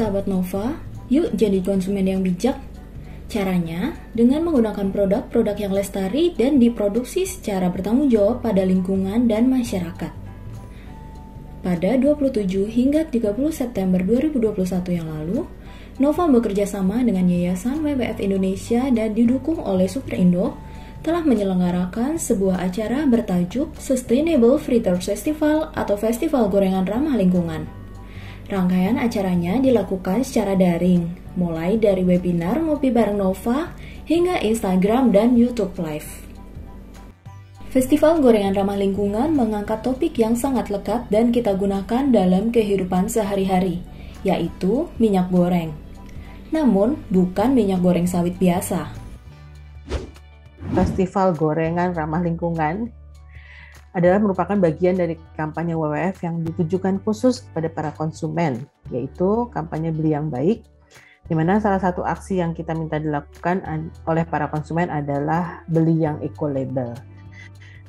sahabat Nova, yuk jadi konsumen yang bijak. Caranya, dengan menggunakan produk-produk yang lestari dan diproduksi secara bertanggung jawab pada lingkungan dan masyarakat. Pada 27 hingga 30 September 2021 yang lalu, Nova bekerja sama dengan Yayasan WWF Indonesia dan didukung oleh Superindo telah menyelenggarakan sebuah acara bertajuk Sustainable Fritters Festival atau Festival Gorengan Ramah Lingkungan. Rangkaian acaranya dilakukan secara daring, mulai dari webinar Ngopi Bareng Nova hingga Instagram dan YouTube Live. Festival Gorengan Ramah Lingkungan mengangkat topik yang sangat lekat dan kita gunakan dalam kehidupan sehari-hari, yaitu minyak goreng. Namun, bukan minyak goreng sawit biasa. Festival Gorengan Ramah Lingkungan adalah merupakan bagian dari kampanye WWF yang ditujukan khusus kepada para konsumen, yaitu kampanye Beli Yang Baik, di mana salah satu aksi yang kita minta dilakukan oleh para konsumen adalah beli yang eco-label.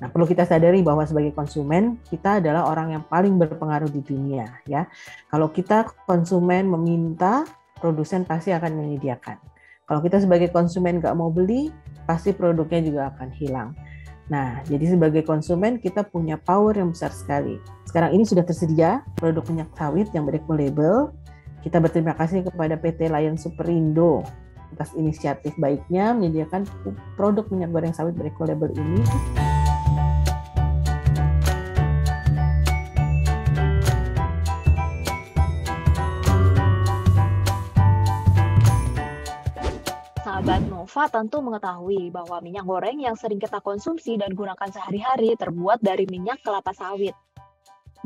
Nah, perlu kita sadari bahwa sebagai konsumen, kita adalah orang yang paling berpengaruh di dunia, ya. Kalau kita konsumen meminta, produsen pasti akan menyediakan. Kalau kita sebagai konsumen nggak mau beli, pasti produknya juga akan hilang. Nah, jadi sebagai konsumen kita punya power yang besar sekali. Sekarang ini sudah tersedia produk minyak sawit yang bereco-label. Kita berterima kasih kepada PT Lion Superindo atas inisiatif baiknya menyediakan produk minyak goreng sawit bereco-label ini. Sahabat Nova tentu mengetahui bahwa minyak goreng yang sering kita konsumsi dan gunakan sehari-hari terbuat dari minyak kelapa sawit.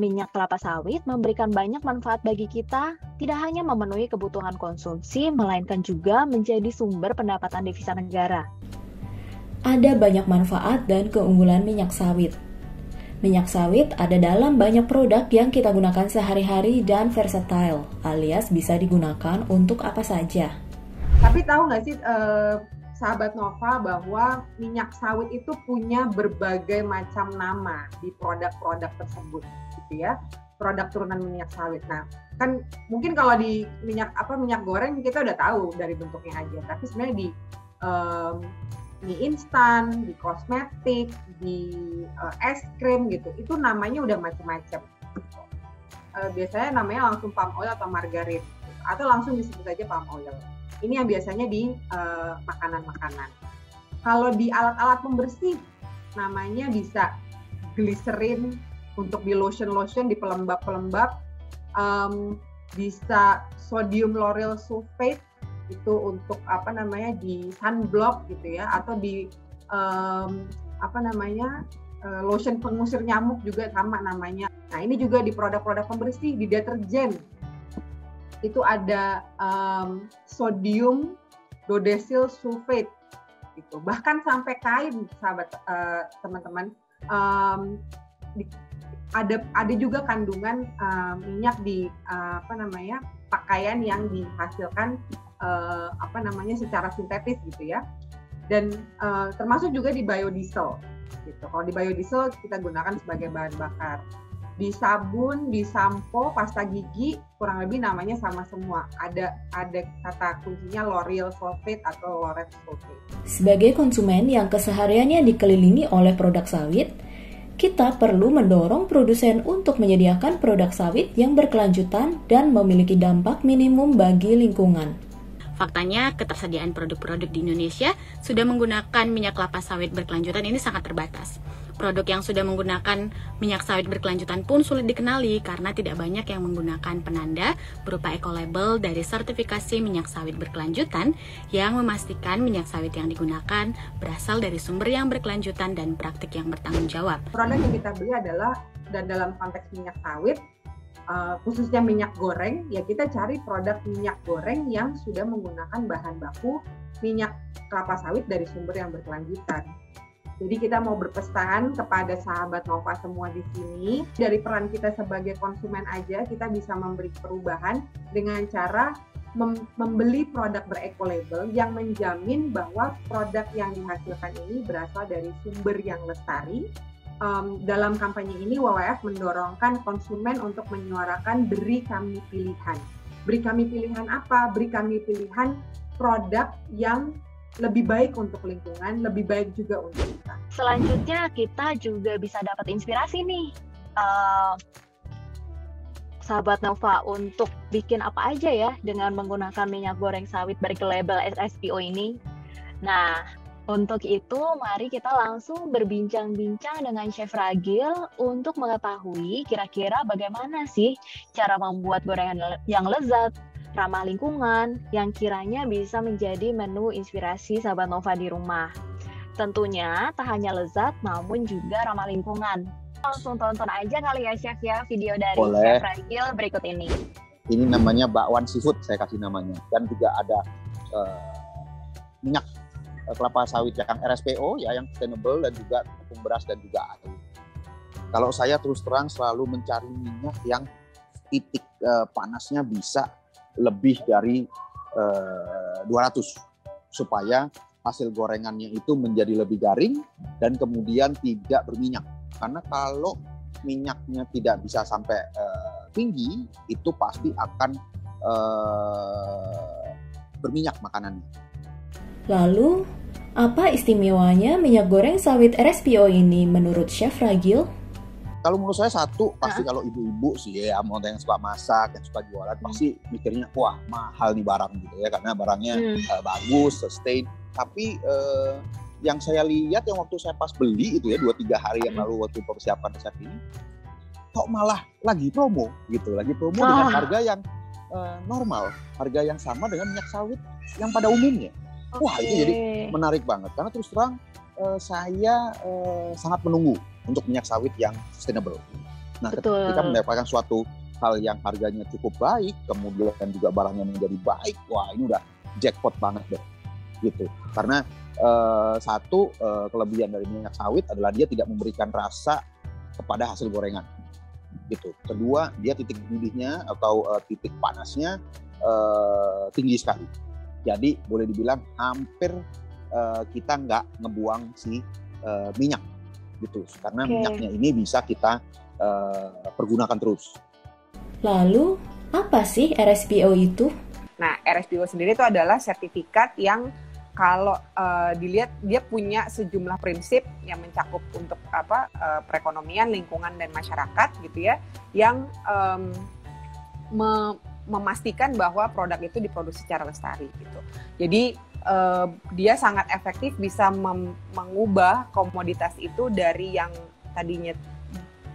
Minyak kelapa sawit memberikan banyak manfaat bagi kita, tidak hanya memenuhi kebutuhan konsumsi, melainkan juga menjadi sumber pendapatan devisa negara. Ada banyak manfaat dan keunggulan minyak sawit. Minyak sawit ada dalam banyak produk yang kita gunakan sehari-hari dan versatile, alias bisa digunakan untuk apa saja. Tapi tahu nggak sih sahabat Nova bahwa minyak sawit itu punya berbagai macam nama di produk-produk tersebut, gitu ya. Produk turunan minyak sawit. Nah, kan mungkin kalau di minyak goreng kita udah tahu dari bentuknya aja. Tapi sebenarnya di mie instan, di kosmetik, di es krim gitu, itu namanya udah macam-macam. Biasanya namanya langsung palm oil atau margarin, atau langsung disebut aja palm oil. Ini yang biasanya di makanan-makanan. Kalau di alat-alat pembersih, namanya bisa glycerin untuk di lotion-lotion, di pelembab-pelembab, bisa sodium lauryl sulfate itu untuk di sunblock gitu ya, atau di lotion pengusir nyamuk juga sama namanya. Nah, ini juga di produk-produk pembersih, di deterjen. Itu ada sodium dodecyl sulfate gitu. Bahkan sampai kain, sahabat teman-teman, ada juga kandungan minyak di pakaian yang dihasilkan secara sintetis gitu ya. Dan termasuk juga di biodiesel gitu. Kalau di biodiesel kita gunakan sebagai bahan bakar. Di sabun, di sampo, pasta gigi kurang lebih namanya sama semua. Ada kata kuncinya lauryl sulfate atau laureth sulfate. Sebagai konsumen yang kesehariannya dikelilingi oleh produk sawit, kita perlu mendorong produsen untuk menyediakan produk sawit yang berkelanjutan dan memiliki dampak minimum bagi lingkungan. Faktanya, ketersediaan produk-produk di Indonesia sudah menggunakan minyak kelapa sawit berkelanjutan ini sangat terbatas. Produk yang sudah menggunakan minyak sawit berkelanjutan pun sulit dikenali karena tidak banyak yang menggunakan penanda berupa eco-label dari sertifikasi minyak sawit berkelanjutan yang memastikan minyak sawit yang digunakan berasal dari sumber yang berkelanjutan dan praktik yang bertanggung jawab. Produk yang kita beli adalah, dan dalam konteks minyak sawit, khususnya minyak goreng, ya kita cari produk minyak goreng yang sudah menggunakan bahan baku minyak kelapa sawit dari sumber yang berkelanjutan. Jadi kita mau berpesan kepada sahabat Nova semua di sini, dari peran kita sebagai konsumen aja kita bisa memberi perubahan dengan cara membeli produk bereco-label yang menjamin bahwa produk yang dihasilkan ini berasal dari sumber yang lestari. Dalam kampanye ini WWF mendorongkan konsumen untuk menyuarakan beri kami pilihan. Beri kami pilihan apa? Beri kami pilihan produk yang lebih baik untuk lingkungan, lebih baik juga untuk kita. Selanjutnya kita juga bisa dapat inspirasi nih, sahabat Nova, untuk bikin apa aja ya dengan menggunakan minyak goreng sawit berlabel RSPO ini. Nah, untuk itu mari kita langsung berbincang-bincang dengan Chef Ragil untuk mengetahui kira-kira bagaimana sih cara membuat gorengan yang lezat, ramah lingkungan, yang kiranya bisa menjadi menu inspirasi sahabat Nova di rumah. Tentunya tak hanya lezat, namun juga ramah lingkungan. Langsung tonton aja kali ya Chef ya video dari Chef Ragil berikut ini. Ini namanya bakwan seafood, saya kasih namanya. Dan juga ada minyak kelapa sawit yang RSPO, ya, yang sustainable, dan juga tepung beras dan juga air. Kalau saya terus terang selalu mencari minyak yang titik panasnya bisa lebih dari 200 supaya hasil gorengannya itu menjadi lebih garing dan kemudian tidak berminyak. Karena kalau minyaknya tidak bisa sampai tinggi, itu pasti akan berminyak makanannya. Lalu, apa istimewanya minyak goreng sawit RSPO ini menurut Chef Ragil? Kalau menurut saya satu, pasti kalau ibu-ibu sih ya, mau yang suka masak, yang suka jualan, pasti mikirnya, wah mahal nih barang gitu ya, karena barangnya bagus, sustain. Tapi yang saya lihat yang waktu saya pas beli itu ya, 2-3 hari yang lalu waktu persiapan resep ini, kok malah lagi promo gitu, dengan harga yang normal, harga yang sama dengan minyak sawit yang pada umumnya. Wah, itu jadi menarik banget, karena terus terang saya sangat menunggu untuk minyak sawit yang sustainable. Nah, ketika mendapatkan suatu hal yang harganya cukup baik, kemudian juga barangnya menjadi baik, wah ini udah jackpot banget deh, gitu. Karena satu kelebihan dari minyak sawit adalah dia tidak memberikan rasa kepada hasil gorengan, gitu. Kedua, dia titik mendidihnya atau titik panasnya tinggi sekali. Jadi boleh dibilang hampir kita nggak ngebuang si minyak, gitu. Karena minyaknya ini bisa kita pergunakan terus. Lalu, apa sih RSPO itu? Nah, RSPO sendiri itu adalah sertifikat yang kalau dilihat dia punya sejumlah prinsip yang mencakup untuk perekonomian, lingkungan, dan masyarakat gitu ya, yang memastikan bahwa produk itu diproduksi secara lestari gitu. Jadi dia sangat efektif bisa mengubah komoditas itu dari yang tadinya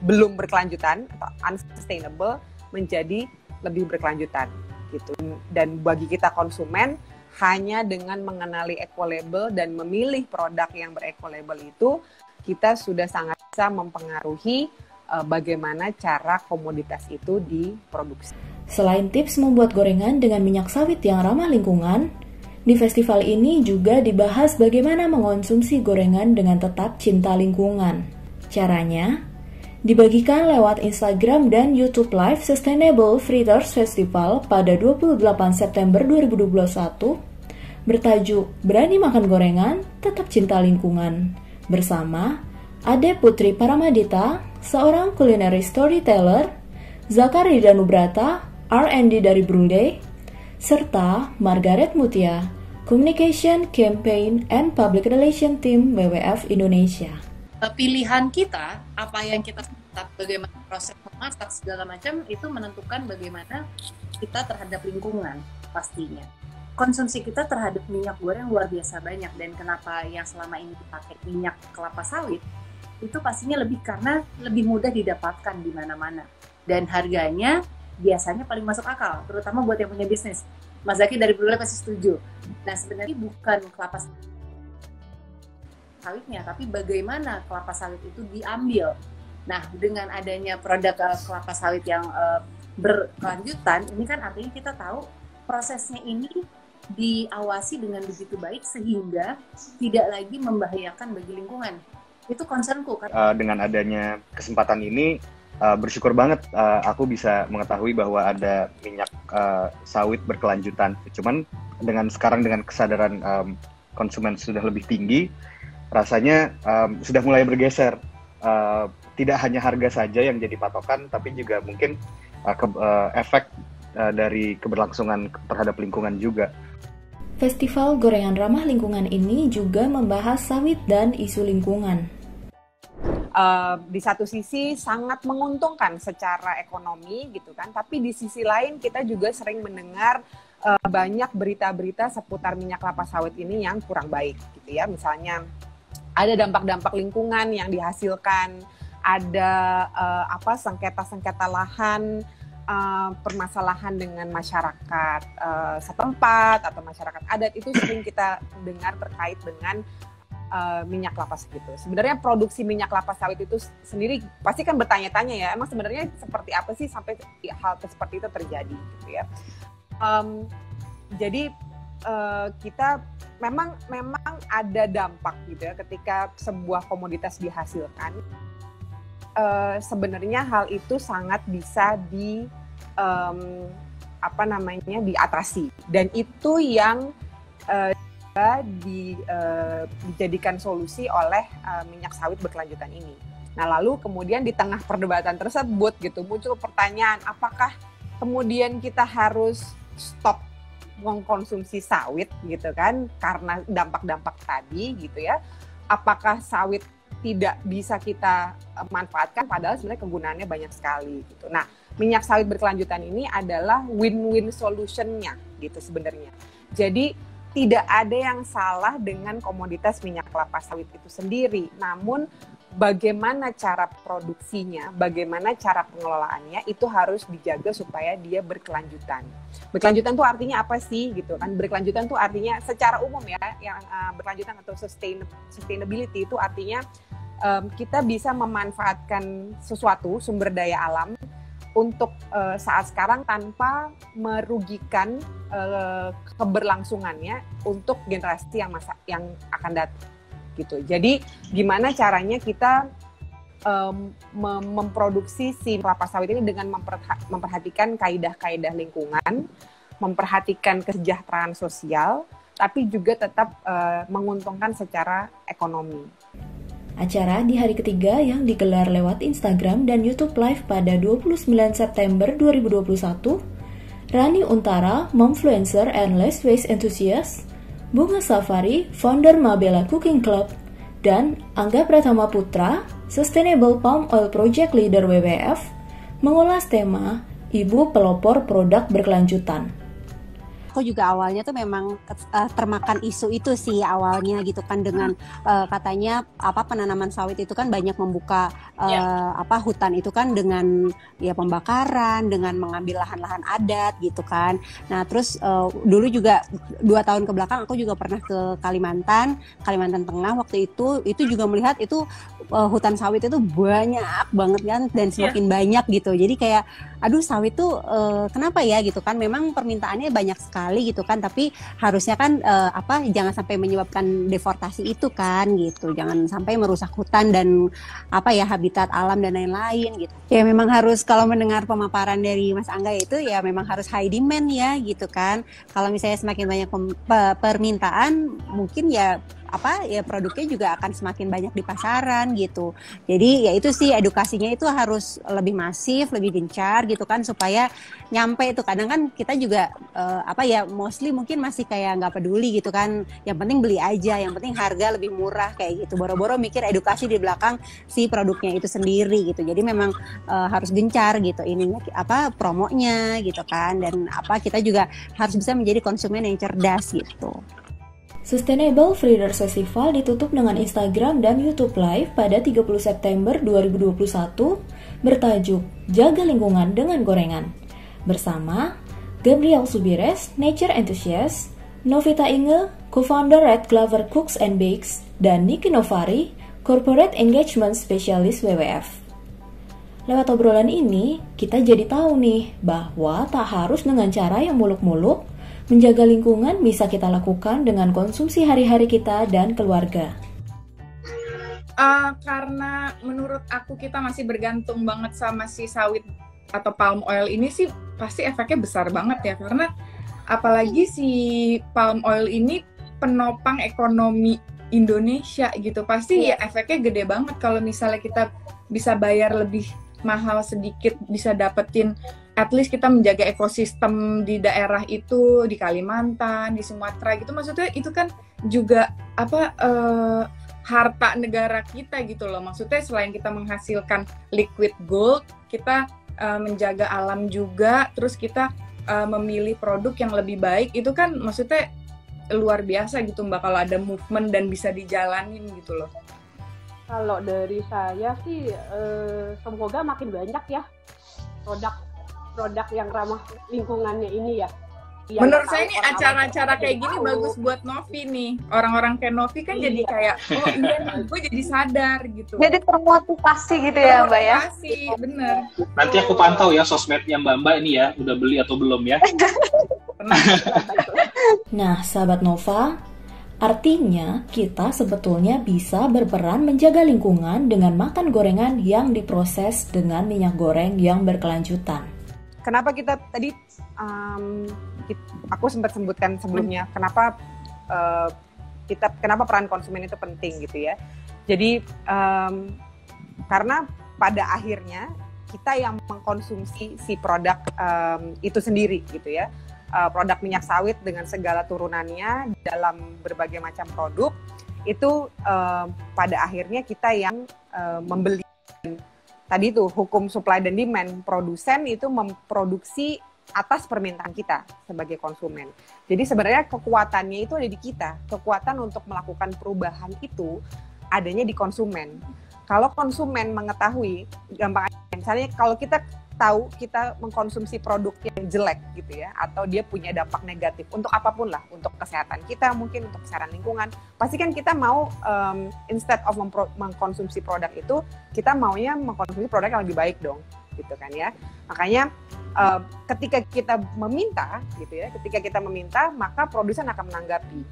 belum berkelanjutan atau unsustainable menjadi lebih berkelanjutan gitu. Dan bagi kita konsumen, hanya dengan mengenali eco-label dan memilih produk yang ber-eco-label itu, kita sudah sangat bisa mempengaruhi bagaimana cara komoditas itu diproduksi. Selain tips membuat gorengan dengan minyak sawit yang ramah lingkungan, di festival ini juga dibahas bagaimana mengonsumsi gorengan dengan tetap cinta lingkungan. Caranya, dibagikan lewat Instagram dan YouTube Live Sustainable Fritters Festival pada 28 September 2021 bertajuk Berani Makan Gorengan, Tetap Cinta Lingkungan bersama Ade Putri Paramadita, seorang culinary storyteller, Zakari Danubrata, R&D dari Brunei, serta Margaret Mutia, Communication, Campaign, and Public Relation Team WWF Indonesia. Pilihan kita, apa yang kita tetap, bagaimana proses memasak segala macam itu menentukan bagaimana kita terhadap lingkungan pastinya. Konsumsi kita terhadap minyak goreng luar biasa banyak, dan kenapa yang selama ini dipakai minyak kelapa sawit itu pastinya lebih karena lebih mudah didapatkan di mana-mana dan harganya biasanya paling masuk akal, terutama buat yang punya bisnis. Mas Zaki dari Brunei pasti setuju. Nah, sebenarnya bukan kelapa sawitnya, tapi bagaimana kelapa sawit itu diambil. Nah, dengan adanya produk kelapa sawit yang berkelanjutan, ini kan artinya kita tahu prosesnya ini diawasi dengan begitu baik sehingga tidak lagi membahayakan bagi lingkungan. Itu concernku kan. Dengan adanya kesempatan ini, bersyukur banget aku bisa mengetahui bahwa ada minyak sawit berkelanjutan. Cuman sekarang dengan kesadaran konsumen sudah lebih tinggi, rasanya sudah mulai bergeser. Tidak hanya harga saja yang jadi patokan, tapi juga mungkin efek dari keberlangsungan terhadap lingkungan juga. Festival Gorengan Ramah Lingkungan ini juga membahas sawit dan isu lingkungan. Di satu sisi sangat menguntungkan secara ekonomi gitu kan, tapi di sisi lain kita juga sering mendengar banyak berita-berita seputar minyak kelapa sawit ini yang kurang baik gitu ya. Misalnya ada dampak-dampak lingkungan yang dihasilkan, ada sengketa-sengketa lahan, permasalahan dengan masyarakat setempat atau masyarakat adat, itu sering kita dengar terkait dengan minyak kelapa sawit itu. Sebenarnya produksi minyak kelapa sawit itu sendiri pasti kan bertanya-tanya ya, emang sebenarnya seperti apa sih sampai hal seperti itu terjadi gitu ya. Jadi kita memang ada dampak gitu ya ketika sebuah komoditas dihasilkan. Sebenarnya hal itu sangat bisa diatasi, dan itu yang dijadikan solusi oleh minyak sawit berkelanjutan ini. Nah, lalu kemudian di tengah perdebatan tersebut gitu muncul pertanyaan, apakah kemudian kita harus stop mengkonsumsi sawit gitu kan karena dampak-dampak tadi gitu ya? Apakah sawit tidak bisa kita manfaatkan padahal sebenarnya kegunaannya banyak sekali gitu. Nah, minyak sawit berkelanjutan ini adalah win-win solution-nya gitu sebenarnya. Jadi tidak ada yang salah dengan komoditas minyak kelapa sawit itu sendiri, namun bagaimana cara produksinya, bagaimana cara pengelolaannya itu harus dijaga supaya dia berkelanjutan. Berkelanjutan itu artinya apa sih gitu kan? Berkelanjutan itu artinya secara umum ya, yang berkelanjutan atau sustainability itu artinya kita bisa memanfaatkan sesuatu sumber daya alam untuk saat sekarang tanpa merugikan keberlangsungannya untuk generasi yang akan datang gitu. Jadi gimana caranya kita memproduksi si kelapa sawit ini dengan memperhatikan kaidah-kaidah lingkungan, memperhatikan kesejahteraan sosial, tapi juga tetap menguntungkan secara ekonomi. Acara di hari ketiga yang digelar lewat Instagram dan YouTube Live pada 29 September 2021, Rani Untara, Momfluencer and Less Waste Enthusiast, Bunga Safari, founder Mabella Cooking Club, dan Angga Pratama Putra, Sustainable Palm Oil Project Leader WWF, mengulas tema Ibu Pelopor Produk Berkelanjutan. Aku juga awalnya tuh memang termakan isu itu sih awalnya gitu kan, dengan katanya penanaman sawit itu kan banyak membuka hutan itu kan dengan ya pembakaran, dengan mengambil lahan-lahan adat gitu kan. Nah terus dulu juga 2 tahun ke belakang aku juga pernah ke Kalimantan Tengah, waktu itu juga melihat itu hutan sawit itu banyak banget kan, dan semakin banyak gitu. Jadi kayak aduh, sawit tuh kenapa ya gitu kan, memang permintaannya banyak sekali gitu kan, tapi harusnya kan jangan sampai menyebabkan deforestasi itu kan gitu, jangan sampai merusak hutan dan habitat alam dan lain-lain gitu. Ya memang harus, kalau mendengar pemaparan dari Mas Angga itu ya memang harus high demand ya gitu kan. Kalau misalnya semakin banyak permintaan, mungkin ya produknya juga akan semakin banyak di pasaran gitu. Jadi ya itu sih, edukasinya itu harus lebih masif, lebih gencar gitu kan, supaya nyampe itu. Kadang kan kita juga mostly mungkin masih kayak nggak peduli gitu kan, yang penting beli aja, yang penting harga lebih murah kayak gitu, boro-boro mikir edukasi di belakang si produknya itu sendiri gitu. Jadi memang harus gencar gitu ininya, promonya gitu kan, dan kita juga harus bisa menjadi konsumen yang cerdas gitu. Sustainable Freeders Festival ditutup dengan Instagram dan YouTube Live pada 30 September 2021 bertajuk Jaga Lingkungan dengan Gorengan bersama Gabriel Subires, Nature Enthusiast, Novita Inge, co-founder Red Clover Cooks and Bakes, dan Niki Novari, Corporate Engagement Specialist WWF. Lewat obrolan ini, kita jadi tahu nih bahwa tak harus dengan cara yang muluk-muluk. Menjaga lingkungan bisa kita lakukan dengan konsumsi hari-hari kita dan keluarga. Karena menurut aku kita masih bergantung banget sama si sawit atau palm oil ini sih, pasti efeknya besar banget ya. Karena apalagi si palm oil ini penopang ekonomi Indonesia gitu. Pasti ya efeknya gede banget kalau misalnya kita bisa bayar lebih mahal sedikit, bisa dapetin at least kita menjaga ekosistem di daerah itu, di Kalimantan, di Sumatera gitu. Maksudnya itu kan juga harta negara kita gitu loh. Maksudnya selain kita menghasilkan liquid gold, kita menjaga alam juga, terus kita memilih produk yang lebih baik. Itu kan maksudnya luar biasa gitu Mbak, kalau ada movement dan bisa dijalanin gitu loh. Kalau dari saya sih semoga makin banyak ya produk yang ramah lingkungannya ini ya. Menurut saya ini acara-acara kayak gini bagus buat Novi nih. Orang-orang kayak Novi kan jadi kayak, oh iya nih, gue jadi sadar gitu. Jadi termotivasi gitu ya Mbak ya? Termotivasi, bener. Nanti aku pantau ya sosmednya Mbak ini ya, udah beli atau belum ya. Nah, sahabat Nova, artinya kita sebetulnya bisa berperan menjaga lingkungan dengan makan gorengan yang diproses dengan minyak goreng yang berkelanjutan. Kenapa kita tadi aku sempat sebutkan sebelumnya kenapa peran konsumen itu penting gitu ya. Jadi karena pada akhirnya kita yang mengkonsumsi si produk itu sendiri gitu ya. Produk minyak sawit dengan segala turunannya dalam berbagai macam produk itu pada akhirnya kita yang membeli. Tadi itu hukum supply dan demand, produsen itu memproduksi atas permintaan kita sebagai konsumen. Jadi sebenarnya kekuatannya itu ada di kita. Kekuatan untuk melakukan perubahan itu adanya di konsumen. Kalau konsumen mengetahui, gampang aja, misalnya kalau kita tahu kita mengkonsumsi produk yang jelek gitu ya, atau dia punya dampak negatif untuk apapun lah, untuk kesehatan kita mungkin, untuk kesehatan lingkungan, pasti kan kita mau instead of mengkonsumsi produk itu, kita maunya mengkonsumsi produk yang lebih baik dong, gitu kan ya. Makanya ketika kita meminta gitu ya, maka produsen akan menanggapi.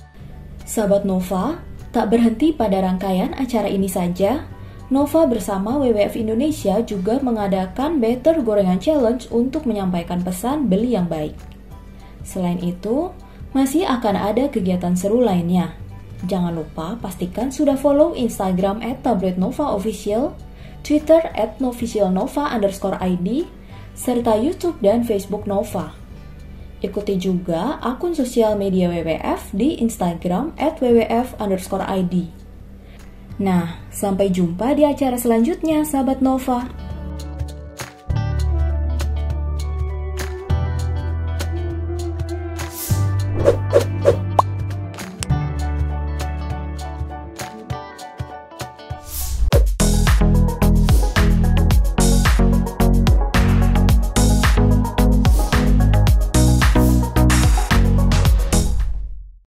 Sahabat Nova, tak berhenti pada rangkaian acara ini saja. Nova bersama WWF Indonesia juga mengadakan Better Gorengan Challenge untuk menyampaikan pesan beli yang baik. Selain itu, masih akan ada kegiatan seru lainnya. Jangan lupa pastikan sudah follow Instagram @tabloidnovaofficial, Twitter @novicialnova_id, serta YouTube dan Facebook Nova. Ikuti juga akun sosial media WWF di Instagram @wwf_id. Nah, sampai jumpa di acara selanjutnya, sahabat Nova.